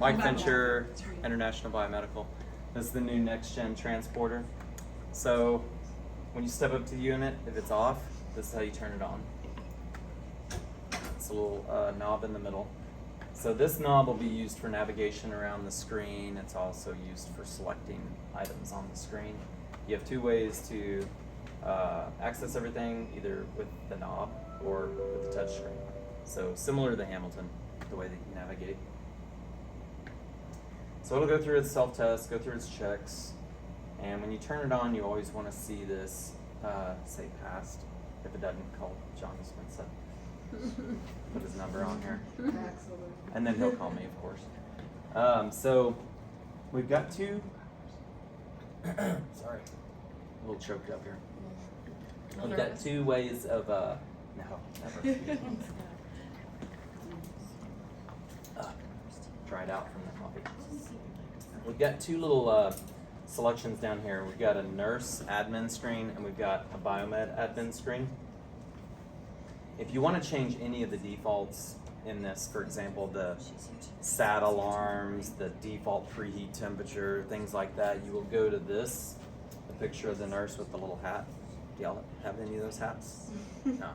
Mike Fincher, International Biomedical. This is the new NxtGen transporter. So when you step up to the unit, if it's off, this is how you turn it on. It's a little knob in the middle. So this knob will be used for navigation around the screen. It's also used for selecting items on the screen. You have two ways to access everything, either with the knob or with the touch screen. So similar to the Hamilton, the way that you navigate. So it'll go through its self-test, go through its checks, and when you turn it on, you always want to see this say passed. If it doesn't, call John Spencer. Put his number on here. Excellent. And then he'll call me, of course. So we've got two, sorry, a little choked up here. We've got two ways of, no, never. Dry it out from the coffee. We've got two little selections down here. We've got a nurse admin screen and we've got a biomed admin screen. If you want to change any of the defaults in this, for example, the SAT alarms, the default preheat temperature, things like that, you will go to this, the picture of the nurse with the little hat. Do y'all have any of those hats? No.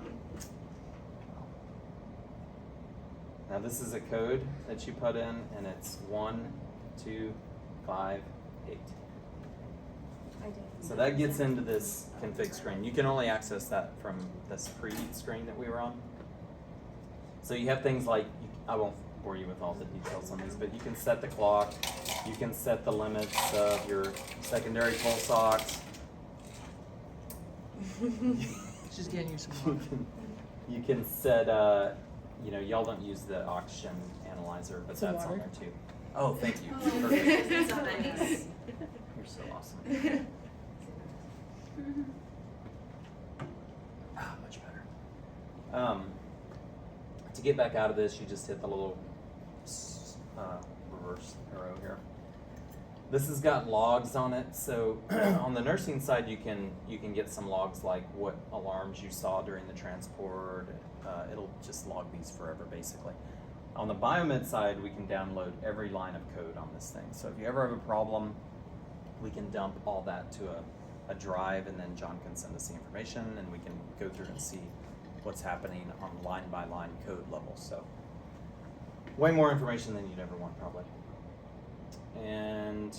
Now this is a code that you put in, and it's 1258. So that gets into this config screen. You can only access that from this preheat screen that we were on. So you have things like, I won't bore you with all the details on these, but you can set the clock, you can set the limits of your secondary pulse ox. Just getting you some water. You can set, you know, y'all don't use the oxygen analyzer, but Some that's on water? there too. Oh, thank you. Oh, Perfect. that's so nice. You're so awesome. Much better. To get back out of this, you just hit the little reverse arrow here. This has got logs on it, so on the nursing side, you can get some logs like what alarms you saw during the transport. It'll just log these forever, basically. On the biomed side, we can download every line of code on this thing. So if you ever have a problem, we can dump all that to a drive, and then John can send us the information, and we can go through and see what's happening on line-by-line code level. So way more information than you'd ever want, probably. And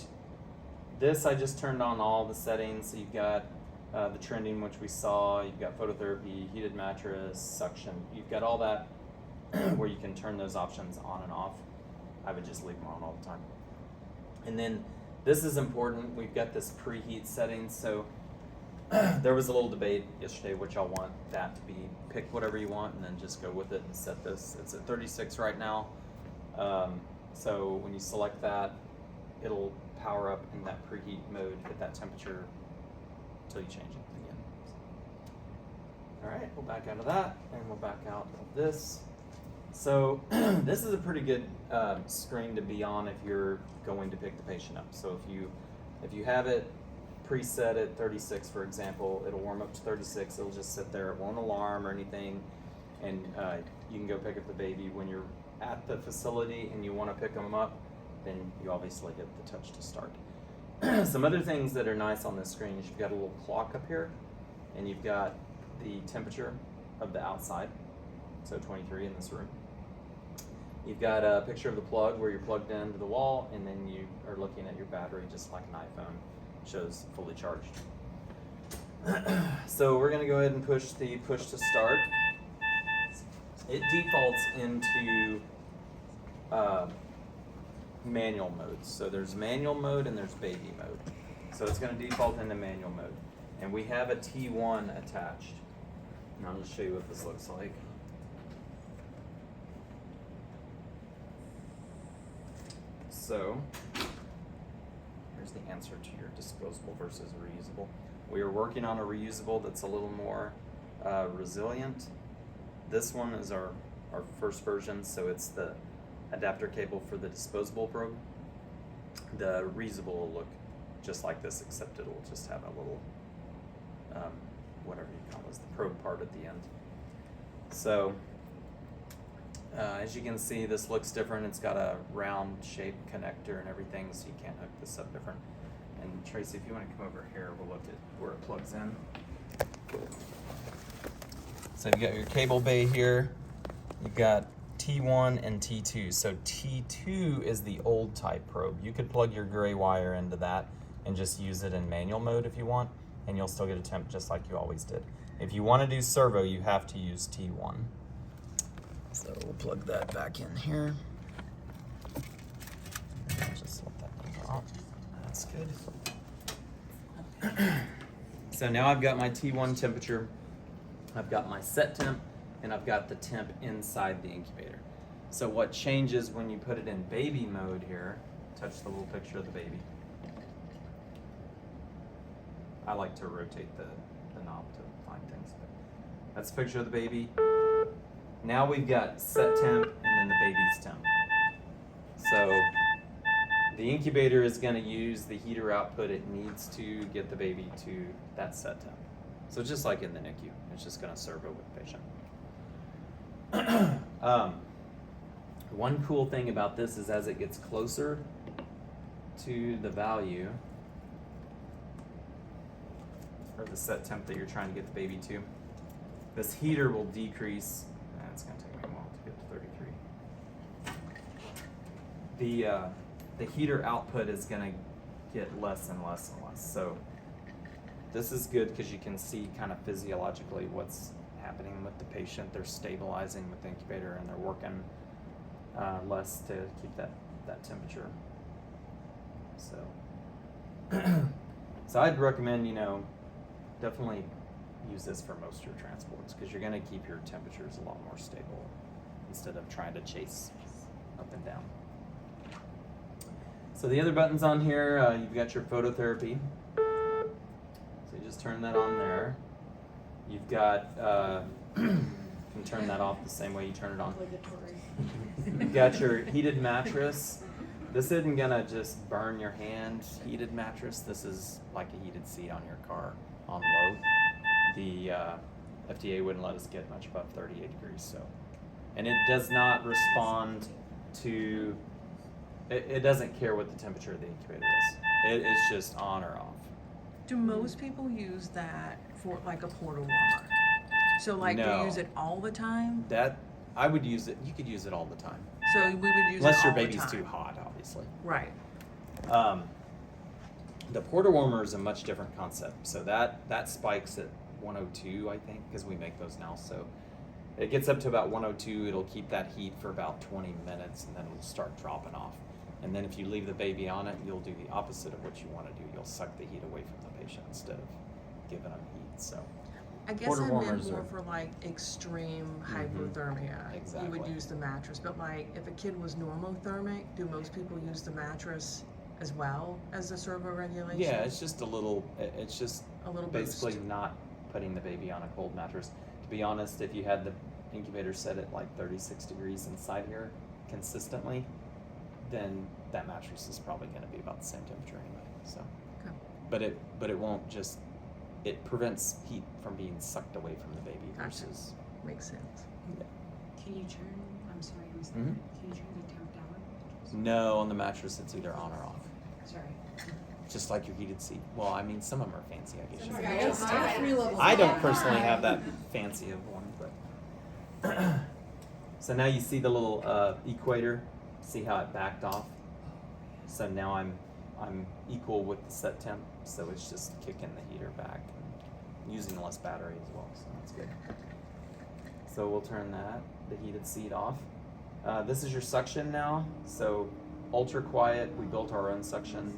this, I just turned on all the settings. So you've got the trending, which we saw. You've got phototherapy, heated mattress, suction. You've got all that where you can turn those options on and off. I would just leave them on all the time. And then this is important. We've got this preheat setting. So there was a little debate yesterday which y'all want that to be. Pick whatever you want and then just go with it and set this. It's at 36 right now. So when you select that, it'll power up in that preheat mode at that temperature until you change it again. All right, we'll back out of that and we'll back out of this. So this is a pretty good screen to be on if you're going to pick the patient up. So if you have it preset at 36, for example, it'll warm up to 36. It'll just sit there. It won't alarm or anything, and you can go pick up the baby. When you're at the facility and you want to pick them up, then you obviously hit the touch to start. Some other things that are nice on this screen is you've got a little clock up here, and you've got the temperature of the outside, so 23 in this room. You've got a picture of the plug where you're plugged into the wall, and then you are looking at your battery just like an iPhone. Shows fully charged. So we're gonna go ahead and push the push to start. It defaults into manual mode. So there's manual mode and there's baby mode. So it's gonna default into manual mode. And we have a T1 attached. And I'll just show you what this looks like. So here's the answer to your disposable versus reusable. We are working on a reusable that's a little more resilient. This one is our first version, so it's the adapter cable for the disposable probe. The reusable will look just like this, except it'll just have a little, whatever you call this, the probe part at the end. So As you can see, this looks different. It's got a round shaped connector and everything, so you can't hook this up different. And Tracy, if you want to come over here, we'll look at where it plugs in. So you've got your cable bay here. You've got T1 and T2. So T2 is the old type probe. You could plug your gray wire into that and just use it in manual mode if you want, and you'll still get a temp just like you always did. If you want to do servo, you have to use T1. So we'll plug that back in here. And just let that come off. That's good. So now I've got my T1 temperature, I've got my set temp, and I've got the temp inside the incubator. So what changes when you put it in baby mode here, touch the little picture of the baby. I like to rotate the knob to find things. But that's a picture of the baby. Now we've got set temp and then the baby's temp. So the incubator is going to use the heater output it needs to get the baby to that set temp. So just like in the NICU, it's just going to servo with the patient. One cool thing about this is as it gets closer to the value, or the set temp that you're trying to get the baby to, this heater will decrease. It's going to take me a while to get to 33. The heater output is going to get less and less and less. So this is good because you can see kind of physiologically what's happening with the patient. They're stabilizing with the incubator and they're working less to keep that temperature. So, so I'd recommend, definitely use this for most of your transports because you're going to keep your temperatures a lot more stable instead of trying to chase up and down. So the other buttons on here, you've got your phototherapy. So you just turn that on there. You've got, you can turn that off the same way you turn it on. You've got your heated mattress. This isn't gonna just burn your hand, heated mattress. This is like a heated seat on your car on low. The FDA wouldn't let us get much above 38 degrees, so. And it does not respond to, it doesn't care what the temperature of the incubator is. It's just on or off. Do most people use that for like a portal warmer? So like No. they use it all the time? I would use it, you could use it all the time. So we would use Unless it your all the baby's time. too hot, obviously. Right. The porta warmer is a much different concept. So that spikes at 102, I think, because we make those now. So it gets up to about 102. It'll keep that heat for about 20 minutes, and then it'll start dropping off. And then if you leave the baby on it, you'll do the opposite of what you want to do. You'll suck the heat away from the patient instead of giving them heat. So I guess porta I warmers meant more are- for like extreme hypothermia. Exactly. You would use the mattress, but like if a kid was normothermic, do most people use the mattress as well as the servo regulation? yeah, it's just it's just a little basically boost. not putting the baby on a cold mattress. To be honest, if you had the incubator set at like 36 degrees inside here consistently, then that mattress is probably going to be about the same temperature anyway. So, Okay. but it won't just, it prevents heat from being sucked away from the baby Gotcha. versus. Makes sense. Can you turn, I'm sorry, was that, Mhm. can you turn the temp down? No, on the mattress it's either on or off, Sorry. just like your heated seat. Well, I mean some of them are fancy. I guess you Sorry, could I just. don't have 3 levels. I don't down. personally have that fancy of one, but. So now you see the little equator. See how it backed off. So now I'm equal with the set temp. So it's just kicking the heater back and using less battery as well. So that's good. So we'll turn the heated seat off. This is your suction now. So ultra quiet. We built our own suction.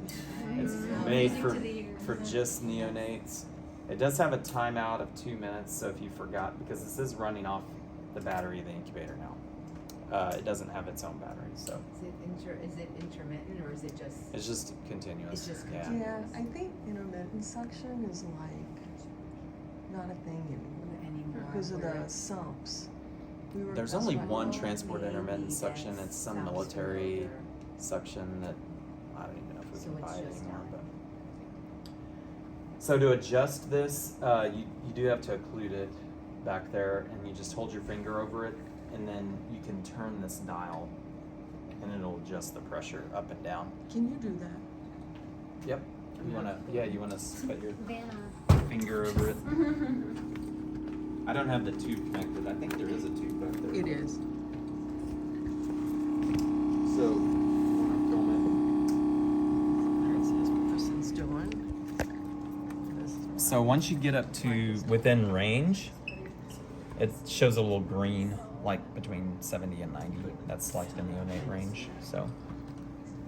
It's made for just neonates. It does have a timeout of 2 minutes, so if you forgot, because this is running off the battery of the incubator now. It doesn't have its own battery, so Is it intermittent or is it just? it's just continuous. It's just yeah. Yeah, I think intermittent suction is like not a thing anymore because of the sumps. There's that's only why- one transport intermittent suction. It's some military suction that I don't even know if we So can it's buy it just anymore. not- But so to adjust this, you do have to occlude it back there, and you just hold your finger over it, and then you can turn this dial, and it'll adjust the pressure up and down. Can you do that? Yep. You wanna put your Vanna. finger over it. I don't have the tube connected. I think there is a tube back there. It is. So, you wanna film Let's see what Kristen's doing. it? So once you get up to within range, it shows a little green, like between 70 and 90. That's like the neonate range. So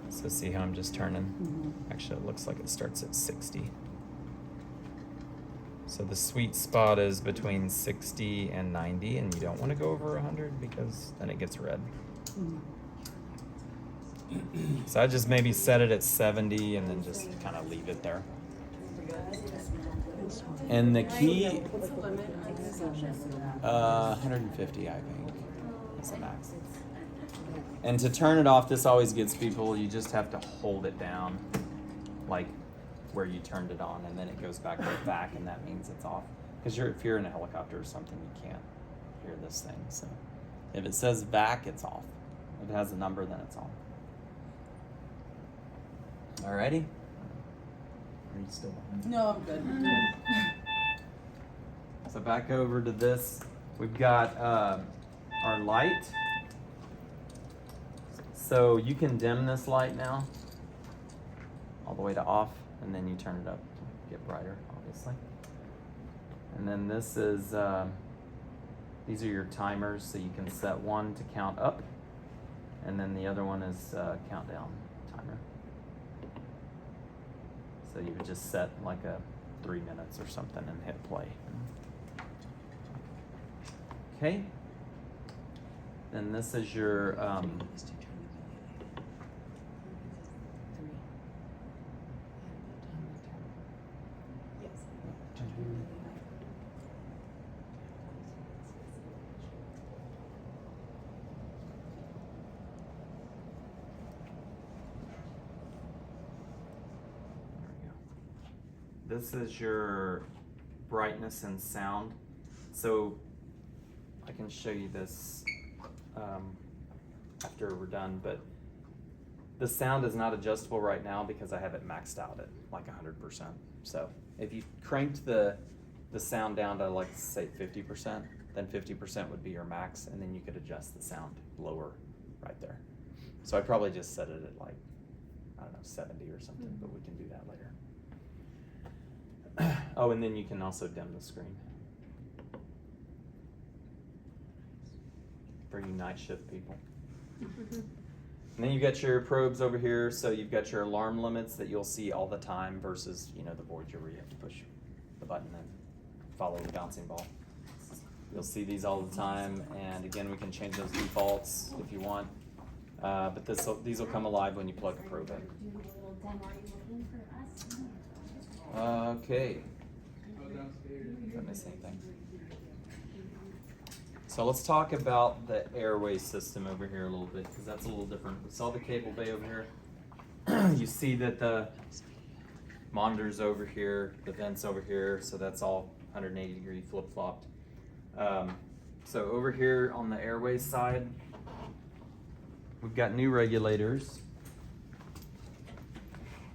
see how I'm just turning? Actually, it looks like it starts at 60. So the sweet spot is between 60 and 90, and you don't want to go over 100 because then it gets red. So I just maybe set it at 70 and then just kind of leave it there. And the key, 150, I think, is the max. And to turn it off, this always gets people, you just have to hold it down, like where you turned it on, and then it goes back to back, and that means it's off. Because if you're in a helicopter or something, you can't hear this thing. So if it says back, it's off. If it has a number, then it's on. Alrighty? Are you still behind? No, I'm good. So back over to this, we've got our light. So you can dim this light now, all the way to off, and then you turn it up to get brighter, obviously. And then this is, these are your timers, so you can set one to count up, and then the other one is countdown timer. So you would just set like a 3 minutes or something and hit play. Okay. Then this is your this is your brightness and sound. So I can show you this after we're done, but the sound is not adjustable right now because I have it maxed out at like 100%. So if you cranked the sound down to like say 50%, then 50% would be your max, and then you could adjust the sound lower right there. So I'd probably just set it at like, I don't know, 70 or something, but we can do that later. Oh, and then you can also dim the screen. For you night shift people. And then you've got your probes over here, so you've got your alarm limits that you'll see all the time versus, you know, the Voyager where you have to push the button and follow the bouncing ball. You'll see these all the time, and again, we can change those defaults if you want. But these will come alive when you plug a probe in. Okay. Did I miss anything? So let's talk about the airway system over here a little bit, because that's a little different. We saw the cable bay over here. You see that the monitor's over here, the vent's over here, so that's all 180 degree flip-flopped. So over here on the airway side, we've got new regulators.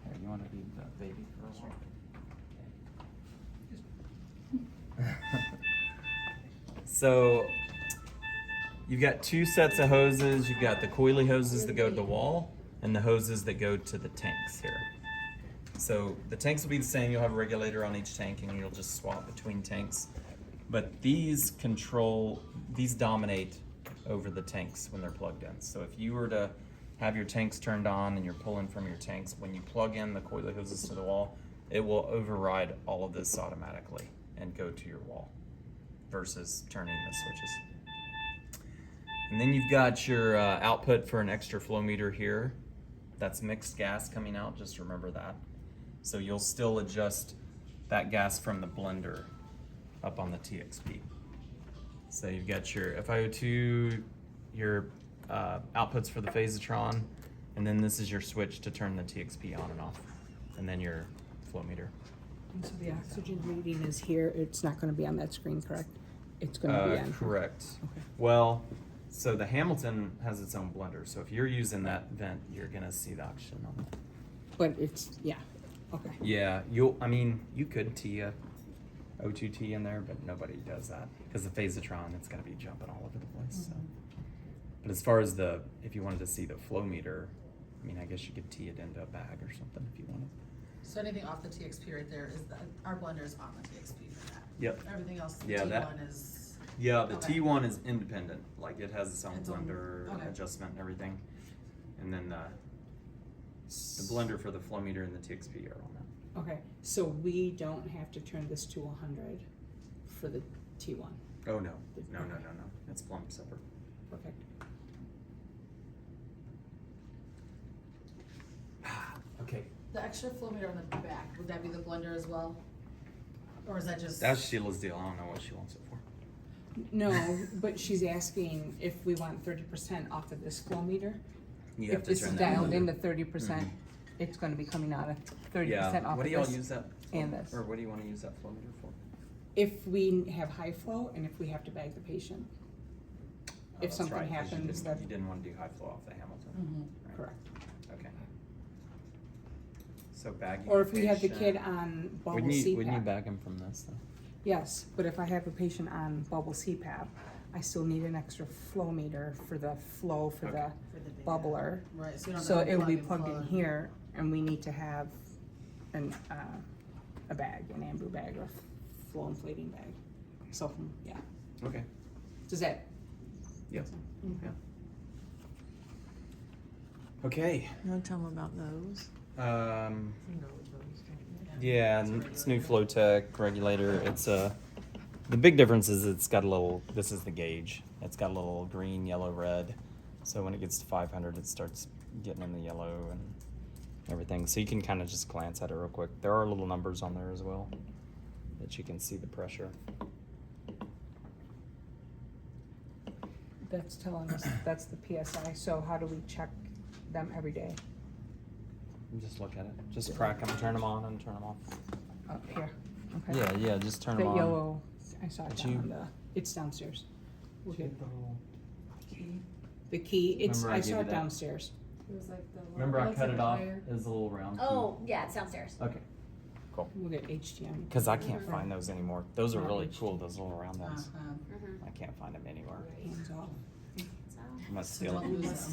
Here, you want to be the baby girl? So you've got two sets of hoses. You've got the coily hoses that go to the wall and the hoses that go to the tanks here. So the tanks will be the same. You'll have a regulator on each tank and you'll just swap between tanks. But these dominate over the tanks when they're plugged in. So if you were to have your tanks turned on and you're pulling from your tanks, when you plug in the coily hoses to the wall, it will override all of this automatically and go to your wall versus turning the switches. And then you've got your output for an extra flow meter here. That's mixed gas coming out, just remember that. So you'll still adjust that gas from the blender up on the TXP. So you've got your FiO2, your outputs for the phasotron, and then this is your switch to turn the TXP on and off, and then your flow meter. And so the oxygen reading is here, it's not gonna be on that screen, correct? It's gonna be on. Correct. Okay. Well, So the Hamilton has its own blender, so if you're using that vent, you're gonna see the oxygen on it. But it's, yeah, okay. Yeah, you could tee a O2T in there, but nobody does that, because the phasotron, it's gonna be jumping all over the place, so. But as far as if you wanted to see the flow meter, I mean, I guess you could tee it into a bag or something if you wanted. So anything off the TXP right there is our blender is on the TXP for that. Yep. Everything else, the Yeah, T1 that- is. Yeah, the Okay. T1 is independent, like it has its own Its own- blender okay. adjustment and everything. And then the blender for the flow meter and the TXP are on that. Okay, so we don't have to turn this to 100 for the T1. Oh, no, no, it's plumbed separate. Perfect. Okay. The extra flow meter on the back, would that be the blender as well? Or is that just? That's Sheila's deal, I don't know what she wants it for. No, but she's asking if we want 30% off of this flow meter. You have If to this is turn that dialed blender. into 30%, it's gonna be coming out of 30% Yeah, off what of do y'all this. use that? and this. Or what do you wanna use that flow meter for? If we have high flow and if we have to bag the patient. Oh, If that's something right, 'cause happens that- You didn't wanna do high flow off the Hamilton. Mhm. Right. Correct. Okay. So bagging. Or if we have the patient- kid on bubble Wouldn't you CPAP. bag him from this though? Yes, but if I have a patient on bubble CPAP, I still need an extra flow meter for the flow for Okay. For the data. bubbler. Right, so you don't So have to it will be plug and plugged in plug. here, and we need to have a bag, an ambu bag or flow inflating bag. So, yeah, Okay. does that? Yep. Okay. Yeah. Okay. You wanna tell them about those? Um, You know those, don't you? yeah, and it's new Flowtech regulator. It's the big difference is it's got a little, this is the gauge. It's got a little green, yellow, red. So when it gets to 500, it starts getting in the yellow and everything. So you can kind of just glance at it real quick. There are little numbers on there as well that you can see the pressure. That's telling us, that's the PSI, so how do we check them every day? You just look at it. Just crack them, turn them on and turn them off. Up here, okay? Yeah, just turn The them on. yellow, I saw it Did down you- on the, it's downstairs. We'll get Key. the key, it's, Remember I I gave saw you it that? downstairs. It was like the. Remember I looks cut like it a off? wire. It was a little round. Oh, yeah, it's downstairs. Okay. Cool. We'll get HDM. Because I can't find those anymore. Those are really Garbage. cool, those little round ones. Mm-hmm. I can't find them anywhere. Hands off. I must steal Don't them. lose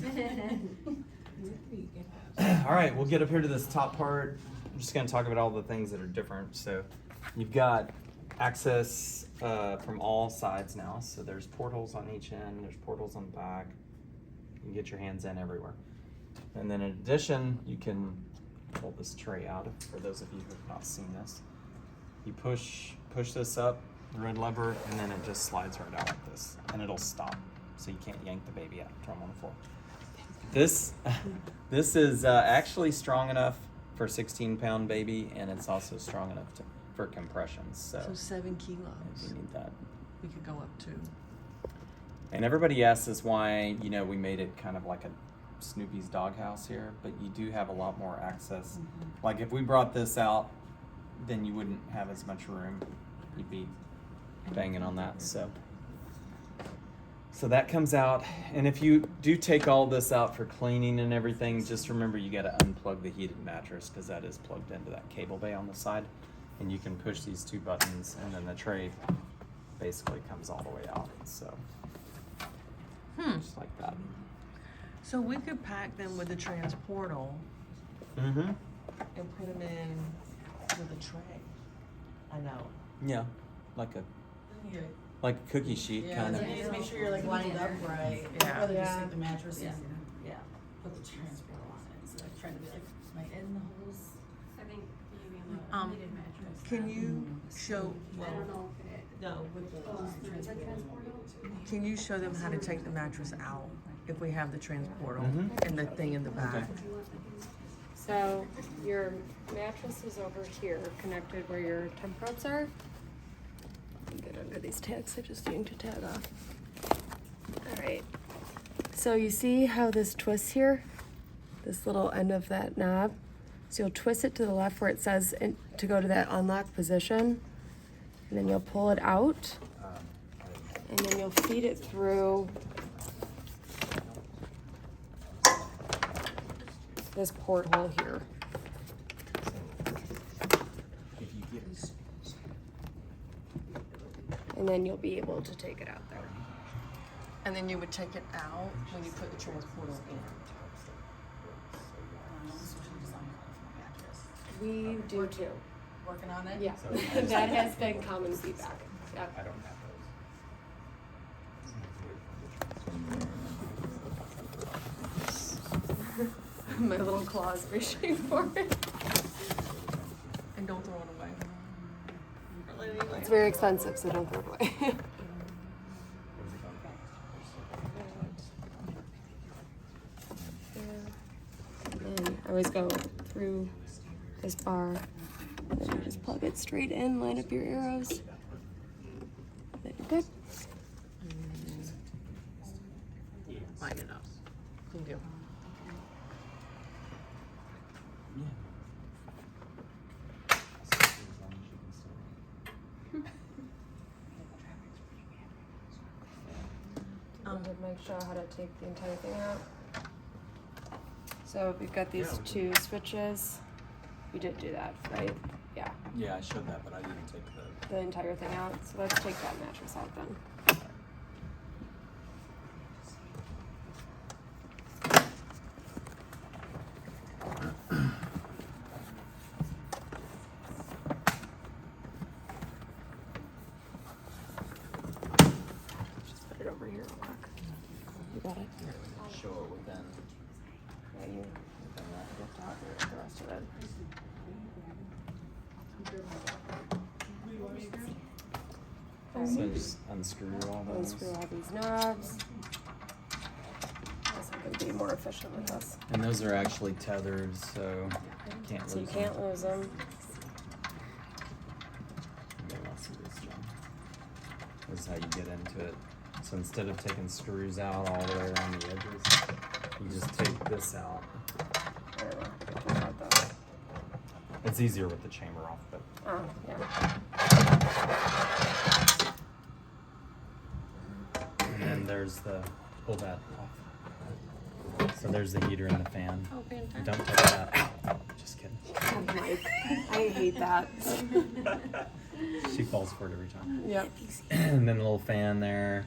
them. All right, we'll get up here to this top part. I'm just going to talk about all the things that are different. So you've got access from all sides now. So there's portholes on each end. There's portholes on the back. You can get your hands in everywhere. And then in addition, you can pull this tray out for those of you who have not seen this. You push this up, the red lever, and then it just slides right out like this, and it'll stop. So you can't yank the baby out, throw him on the floor. This is actually strong enough for a 16-pound baby, and it's also strong enough for compressions. So So 7 if kilos. you need that. We could go up to. And everybody asks us why, we made it kind of like a Snoopy's doghouse here, but you do have a lot more access. Like if we brought this out, then you wouldn't have as much room. You'd be banging on that. So that comes out, and if you do take all this out for cleaning and everything, just remember you got to unplug the heated mattress because that is plugged into that cable bay on the side, and you can push these two buttons, and then the tray basically comes all the way out. So just like that. So we could pack them with the transportal Mm-hmm. and put them in with a tray. I know. Yeah, like a cookie sheet Yeah, kind so of. you need to make sure you're like lined up right. Yeah. Rather just Yeah. take the mattress and Yeah. put the transport on it, instead of trying to be like, am I in the holes? I think maybe on the heated mattress. Can you show? I don't know if it. No. With the transport. Can you show them how to take the mattress out if we have the transportal Mhm. and the thing in the back? So your mattress is over here, connected where your temp ropes are. Get under these tags, I just yanked a tag off. All right. So you see how this twists here? This little end of that knob. So you'll twist it to the left where it says to go to that unlocked position. And then you'll pull it out. And then you'll feed it through this porthole here. If you get And then you'll be able to take it out there. And then you would take it out when you put the transporter in. We do too. Working on it? Yeah, So- that has been common feedback. Yep. I don't have My little claws reaching for it. And don't throw it away. It's very expensive, so don't throw it away. And I always go through this bar, and then you just plug it straight in, line up your arrows. Then you're good. Line it up. Good deal. Did Mike show how to take the entire thing out? So we've got these two switches. You did do that, right? Yeah, Yeah, I showed that, but I didn't take the entire thing out. So let's take that mattress out then. Just put it over here real quick. You got it? show it within. Yeah, you get to talk about the rest of it. So just unscrew all those. Unscrew all these knobs. Also gonna be more efficient with this. And those are actually tethered, so you can't So you lose can't them. lose them. Okay, let's do this, John. This is how you get into it. So instead of taking screws out all the way around the edges, you just take this out. I don't know. I can talk about that. It's easier with the chamber off, but Oh, yeah. and then there's the pull that off. So there's the heater and the fan. Oh, fantastic. Don't touch that. Just kidding. Oh, Mike. I hate that. She falls for it every time. Yep. And then a little fan there.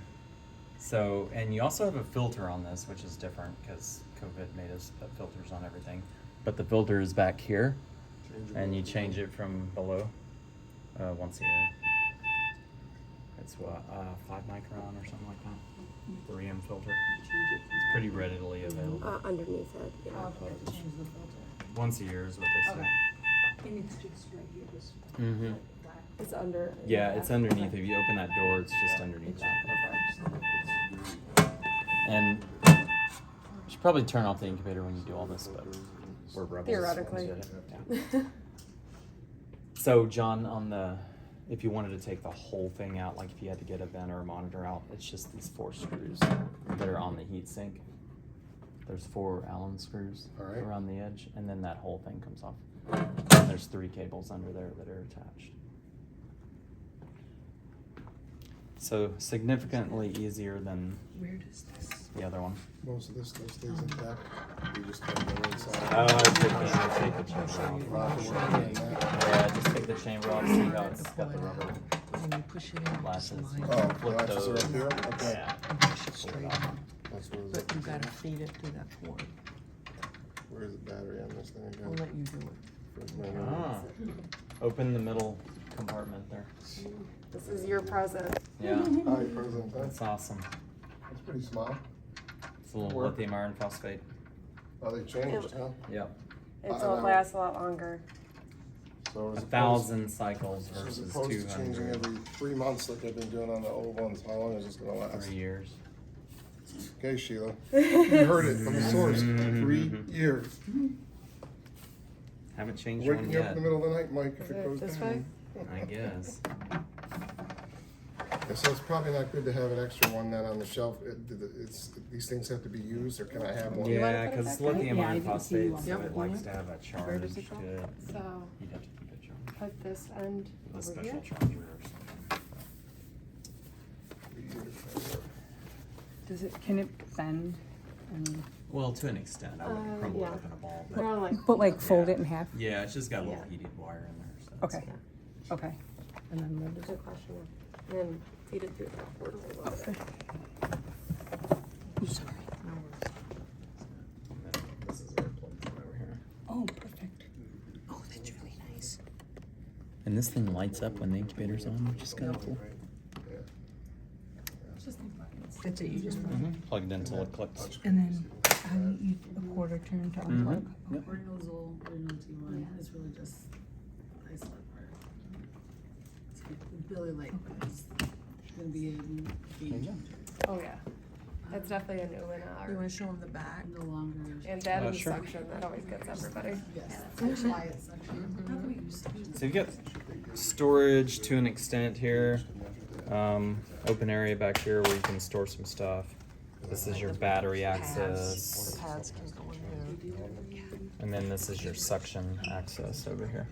So, and you also have a filter on this, which is different because COVID made us put filters on everything. But the filter is back here, and you change it from below once a year. It's what, 5 micron or something like that. 3M filter. It's pretty readily available. Underneath it. Yeah. Once a year is what they say. And it's just right here, this. Mm-hmm. It's under. Yeah, it's underneath. If you open that door, it's just underneath that. And you should probably turn off the incubator when you do all this, but we're rebels. Theoretically. Yeah. So, John, on the, if you wanted to take the whole thing out, like if you had to get a vent or a monitor out, it's just these 4 screws that are on the heat sink. There's 4 Allen screws around the edge, and then that whole thing comes off. And there's 3 cables under there that are attached. So significantly easier than Where does this? the other one. Most of this stuff stays intact. You just kind of go inside. Take the chamber off. Rock and roll and that. Yeah, just take the chamber off, see how it's got the rubber When you push it in, just latches. line it Oh, up the latches are up here? Okay. Yeah. and push it straight in. That's what But you gotta feed it through that port. Where's the battery on this thing I'll again? let you do it. For my Ah. Open the middle compartment there. This is your present. Yeah, Hi, President. that's awesome. That's pretty small. It's a little Work. lithium iron phosphate. Oh, they changed, huh? Yep. It'll last a lot longer. So as opposed- 1,000 cycles so as versus opposed to changing 200. every 3 months like they've been doing on the old ones, how long is this gonna last? 3 years. Okay, Sheila. You heard it from the source. 3 years. Haven't changed one Waking you up yet. in the middle of the night, Mike, if Is it it goes this down. I guess. Yeah, so it's probably not good to have an extra one then on the shelf. These things have to be used, or can I have one? Yeah, put it because back there? lithium Yeah, I iron didn't see you phosphate, on so it that. likes Yep. to have a Where charge does it to go? it. So You'd have to keep it charged. put this end With a over special here. charger or something. 3 years. Does it, can it bend? I mean, Well, to an extent, I wouldn't crumble yeah. it up in a ball. But Around like, But like fold it in half? yeah, it's just got a little Yeah. heated wire in there. So that's Okay, cool. okay. And then we'll just, good question. And then feed it through that portal a little bit. ooh, sorry. And then this is our plug point over here. Oh, perfect. Oh, that's really nice. And this thing lights up when the incubator's on, which is kind of cool. That's it, you just, Plugged in until it clicks. and then how do you, a quarter turn to unplug? Yep. Original Zoll, original T1, it's really just isolate part. It's Billy Lake, but it's gonna be in There you go. Oh, yeah. That's definitely a new one. You wanna show them the back? no longer. And that and the Sure. suction, that always gets everybody. Yes, it's a quiet section. So you've got storage to an extent here. Open area back here where you can store some stuff. This is your battery access. The pads can go in here. And then this is your suction access over here.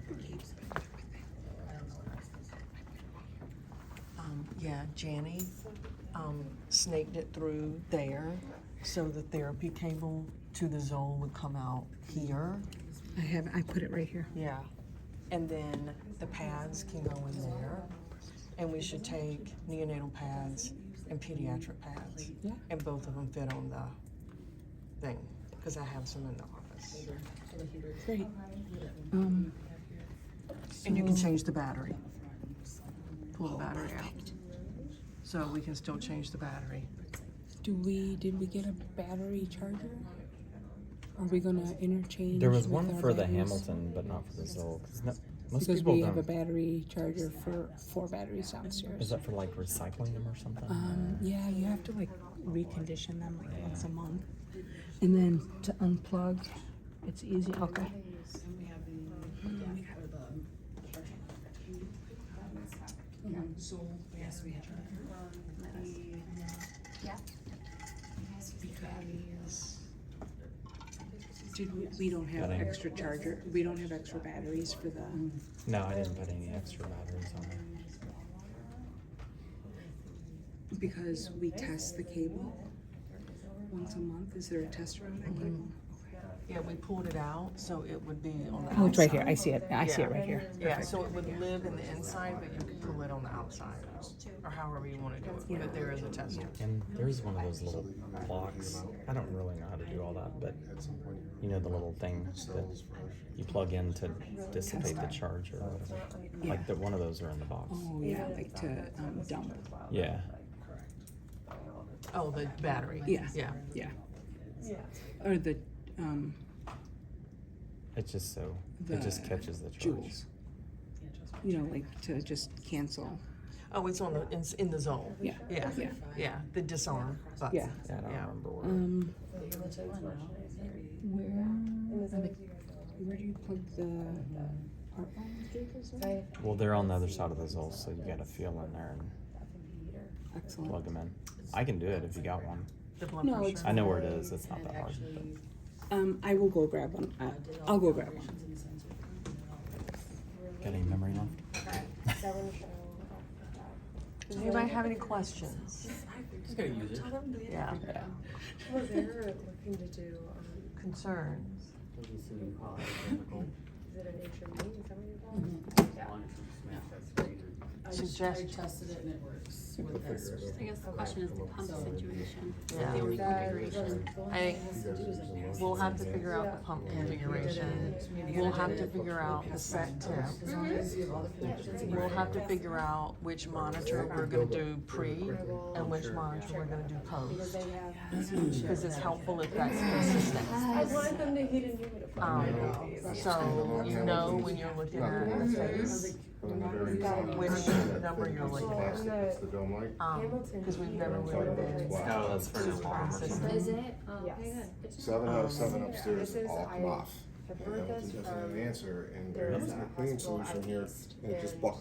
Yeah, Janny, snaked it through there, so the therapy cable to the Zoll would come out here. I put it right here. Yeah, and then the pads can go in there, and we should take neonatal pads and pediatric pads. Yeah. And both of them fit on the thing, because I have some in the office. Great. And you can change the battery. Pull the battery out. So we can still change the battery. Did we get a battery charger? Are we gonna interchange? There was with one our for the batteries? Hamilton, but not for the Zoll. Most Because people we have a don't. battery charger for 4 batteries downstairs. Is that for like recycling them or something? Yeah, you have to like recondition them like once a month. And then to unplug, it's easy, okay. And we have the Zoll, yes, we have that. Because we don't have Got it. extra charger, we don't have extra batteries for the, No, I didn't put any extra batteries on there. because we test the cable once a month. Is there a tester on that cable? Yeah, we pulled it out, so it would be on the Oh, it's right here, outside. I see it, I see it Yeah. right here. Yeah, so it would live in the inside, but you could pull it on the outside, or however you wanna do it, but there is a tester. And there's one of those little blocks. I don't really know how to do all that, but you know the little thing that you plug in to dissipate the charge or whatever. Like one of those are in the box. Oh, yeah, like to dump. Yeah. Oh, the battery? Yeah. Yeah. Yeah. Or the, It's just so The it just catches the charge. jewels. You know, like to just cancel. Oh, it's on the, in the zone? Yeah. Yeah, Yeah. yeah, the disarm button. Yeah. Yeah, I don't Yeah. remember where. Where do you plug the part line? Well, they're on the other side of the Zoll, so you got to feel in there and Excellent. plug them in. I can do it if you got one. The blood No, pressure. it's I know where it is. It's not that hard. I will go grab one. I'll go grab one. Got any memory left? Does anybody have any questions? Just gotta use it. Yeah. Yeah. Well, they're looking to do, Concerns? is it an HME? Is that what you're talking about? I Suggestion. tested it and it works with this. I guess the question is the pump situation. Yeah. The only configuration. I think we'll have to figure out the pump configuration. We'll have to figure out the set tip. We'll have to figure out which monitor we're gonna do pre and which monitor we're gonna do post. Because it's helpful if that's consistent. I wanted them to heat and humidify. So you know when you're looking at the face, which number you're looking at. Because we've never really been No, that's for super consistent. Is it? Oh, okay, good. 7 out of 7 upstairs This is- all come I- off. I've And heard that this was from- an answer, and there there is was a a clean hospital out solution here, east, and it just and buckled